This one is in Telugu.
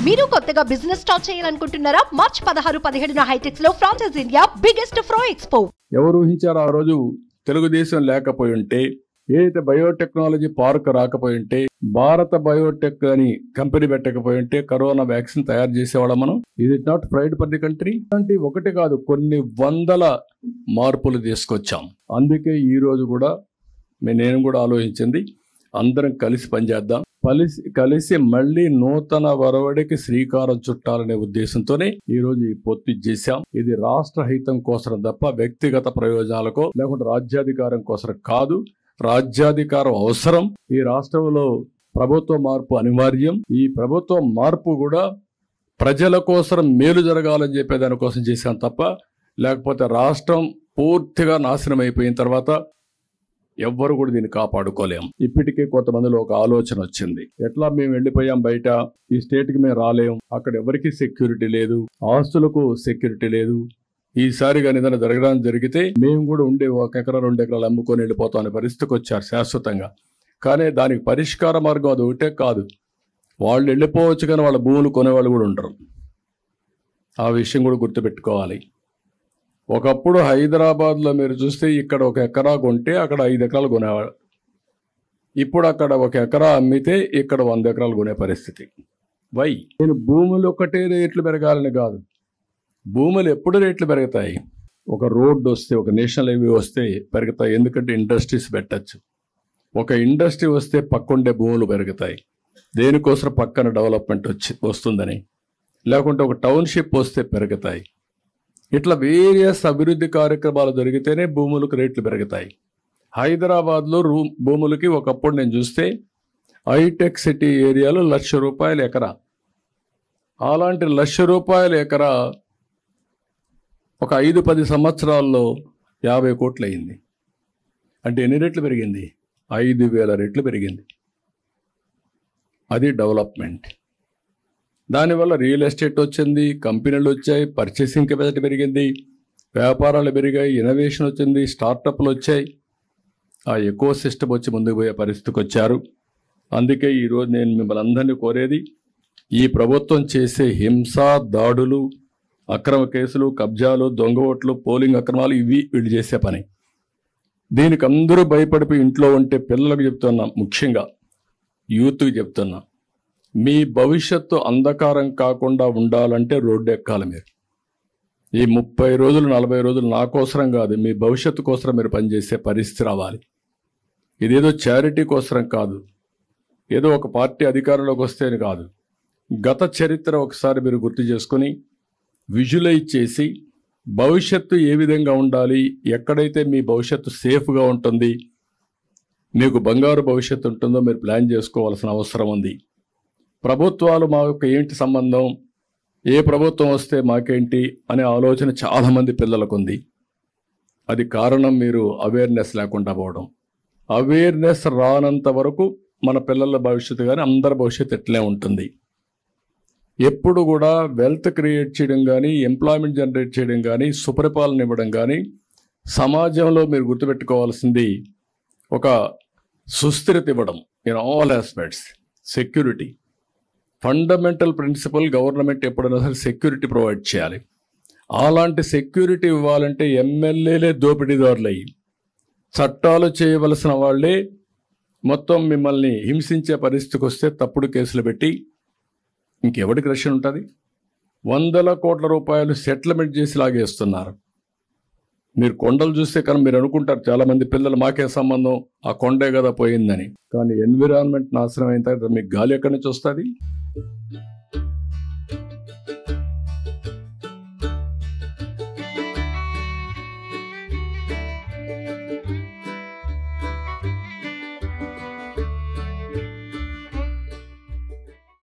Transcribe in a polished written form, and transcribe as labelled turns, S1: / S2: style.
S1: మీరు కొత్తగా బిజినెస్ స్టార్ట్ చేయాలనుకుంటున్నారా? మార్చ్ 16-17 హైటెక్స్ లో ఫ్రాన్సెస్ ఇండియా బిగ్గెస్ట్ ఫ్రో ఎక్స్పో.
S2: ఎవరు ఊహించారు ఆ రోజు తెలుగుదేశం లేకపోయి ఉంటే, ఏదైతే బయోటెక్నాలజీ పార్క్ రాకపోయి ఉంటే, భారత బయోటెక్ అని కంపెనీ పెట్టకపోయి ఉంటే కరోనా వ్యాక్సిన్ తయారు చేసేవాళ్ళం మనం. ఇది not pride for the country. అలాంటి ఒకటి కాదు, కొన్ని వందల మార్పులు తీసుకొచ్చాం. అందుకే ఈ రోజు కూడా నేను కూడా ఆలోచించింది, అందరం కలిసి పనిచేద్దాం, కలిసి మళ్ళీ నూతన వరవడికి శ్రీకారం చుట్టాలనే ఉద్దేశంతోనే ఈ రోజు ఈ పొత్తు చేశాం. ఇది రాష్ట్ర హితం కోసం తప్ప వ్యక్తిగత ప్రయోజనాలకో లేకుంటే రాజ్యాధికారం కోసం కాదు. రాజ్యాధికారం అవసరం. ఈ రాష్ట్రంలో ప్రభుత్వ మార్పు అనివార్యం. ఈ ప్రభుత్వ మార్పు కూడా ప్రజల కోసం మేలు జరగాలని చెప్పే దానికోసం చేశాం తప్ప, లేకపోతే రాష్ట్రం పూర్తిగా నాశనం అయిపోయిన తర్వాత ఎవ్వరు కూడా దీన్ని కాపాడుకోలేం. ఇప్పటికే కొంతమందిలో ఒక ఆలోచన వచ్చింది, ఎట్లా మేము వెళ్ళిపోయాం బయట, ఈ స్టేట్కి మేము రాలేం, అక్కడ ఎవరికి సెక్యూరిటీ లేదు, ఆస్తులకు సెక్యూరిటీ లేదు, ఈసారి కానీ ఏదైనా జరగడానికి జరిగితే మేము కూడా ఉండే 1 ఎకరా 2 ఎకరాలు అమ్ముకొని వెళ్ళిపోతాం అనే పరిస్థితికి వచ్చారు శాశ్వతంగా. కానీ దానికి పరిష్కార మార్గం అది ఒకటే కాదు. వాళ్ళు వెళ్ళిపోవచ్చు కానీ వాళ్ళ భూములు కొనేవాళ్ళు కూడా ఉండరు. ఆ విషయం కూడా గుర్తుపెట్టుకోవాలి. ఒకప్పుడు హైదరాబాద్లో మీరు చూస్తే ఇక్కడ 1 ఎకరా కొంటే అక్కడ 5 ఎకరాలు కొనేవాడు. ఇప్పుడు అక్కడ 1 ఎకరా అమ్మితే ఇక్కడ 100 ఎకరాలు కొనే పరిస్థితి. వై? నేను భూములు ఒకటే రేట్లు పెరగాలని కాదు, భూములు ఎప్పుడు రేట్లు పెరుగుతాయి. ఒక రోడ్డు వస్తే, ఒక నేషనల్ హైవే వస్తే పెరుగుతాయి, ఎందుకంటే ఇండస్ట్రీస్ పెట్టచ్చు. ఒక ఇండస్ట్రీ వస్తే పక్కుండే భూములు పెరుగుతాయి, దేనికోసం పక్కన డెవలప్మెంట్ వస్తుందని. లేకుంటే ఒక టౌన్షిప్ వస్తే పెరుగుతాయి. ఇట్లా వేరియస్ అభివృద్ధి కార్యక్రమాలు జరిగితేనే భూములకు రేట్లు పెరుగుతాయి. హైదరాబాద్లో భూములకి ఒకప్పుడు నేను చూస్తే హైటెక్ సిటీ ఏరియాలో ₹1,00,000 ఎకరా. అలాంటి ₹1,00,000 ఎకరా ఒక 5-10 సంవత్సరాల్లో 50 కోట్లు అయింది. అంటే ఎన్ని రెట్లు పెరిగింది? 5,000 రెట్లు పెరిగింది. అది డెవలప్మెంట్. దానివల్ల రియల్ ఎస్టేట్ వచ్చింది, కంపెనీలు వచ్చాయి, పర్చేసింగ్ కెపాసిటీ పెరిగింది, వ్యాపారాలు పెరిగాయి, ఇన్నోవేషన్ వచ్చింది, స్టార్టప్లు వచ్చాయి. ఆ ఎకో సిస్టమ్ వచ్చి ముందుకు పోయే పరిస్థితికి వచ్చారు. అందుకే ఈరోజు నేను మిమ్మల్ని అందరినీ కోరేది, ఈ ప్రభుత్వం చేసే హింస, దాడులు, అక్రమ కేసులు, కబ్జాలు, దొంగ ఓట్లు, పోలింగ్ అక్రమాలు, ఇవి వీళ్ళు చేసే పని. దీనికి అందరూ భయపడిపోయి ఇంట్లో ఉంటే పిల్లలకు చెప్తున్నా, ముఖ్యంగా యూత్కి చెప్తున్నా, మీ భవిష్యత్తు అంధకారం కాకుండా ఉండాలంటే రోడ్డు ఎక్కాలి. మీరు ఈ 30 రోజులు 40 రోజులు నా కోసరం కాదు, మీ భవిష్యత్తు కోసం మీరు పనిచేసే పరిస్థితి రావాలి. ఇదేదో చారిటీ కోసరం కాదు, ఏదో ఒక పార్టీ అధికారంలోకి వస్తేనే కాదు. గత చరిత్ర ఒకసారి మీరు గుర్తు చేసుకొని విజువలైజ్ చేసి భవిష్యత్తు ఏ విధంగా ఉండాలి, ఎక్కడైతే మీ భవిష్యత్తు సేఫ్గా ఉంటుంది, మీకు బంగారు భవిష్యత్తు ఉంటుందో మీరు ప్లాన్ చేసుకోవాల్సిన అవసరం ఉంది. ప్రభుత్వాలు మాకు ఏంటి సంబంధం, ఏ ప్రభుత్వం వస్తే మాకేంటి అనే ఆలోచన చాలామంది పిల్లలకు ఉంది. అది కారణం మీరు అవేర్నెస్ లేకుండా పోవడం. అవేర్నెస్ రానంత వరకు మన పిల్లల భవిష్యత్తు కానీ అందరి భవిష్యత్తు ఎట్లే ఉంటుంది. ఎప్పుడు కూడా వెల్త్ క్రియేట్ చేయడం కానీ, ఎంప్లాయ్మెంట్ జనరేట్ చేయడం కానీ, సుపరిపాలన ఇవ్వడం కానీ, సమాజంలో మీరు గుర్తుపెట్టుకోవాల్సింది ఒక సుస్థిరత ఇవ్వడం in all aspects. Security fundamental principal. Government ఎప్పుడైనా సరే సెక్యూరిటీ ప్రొవైడ్ చేయాలి. అలాంటి సెక్యూరిటీ ఇవ్వాలంటే ఎమ్మెల్యేలే దోపిడీదారులు అయ్యి, చట్టాలు చేయవలసిన వాళ్ళే మొత్తం మిమ్మల్ని హింసించే పరిస్థితికి వస్తే తప్పుడు కేసులు పెట్టి ఇంకెవరికి రక్షణ ఉంటుంది? ₹100 కోట్ల సెటిల్మెంట్ చేసి లాగేస్తున్నారు. మీరు కొండలు చూస్తే కానీ మీరు అనుకుంటారు చాలామంది పిల్లలు, మాకే సంబంధం, ఆ కొండే కదా పోయిందని. కానీ ఎన్విరాన్మెంట్ నాశనం అయిన తర్వాత మీకు గాలి ఎక్కడి నుంచి వస్తుంది?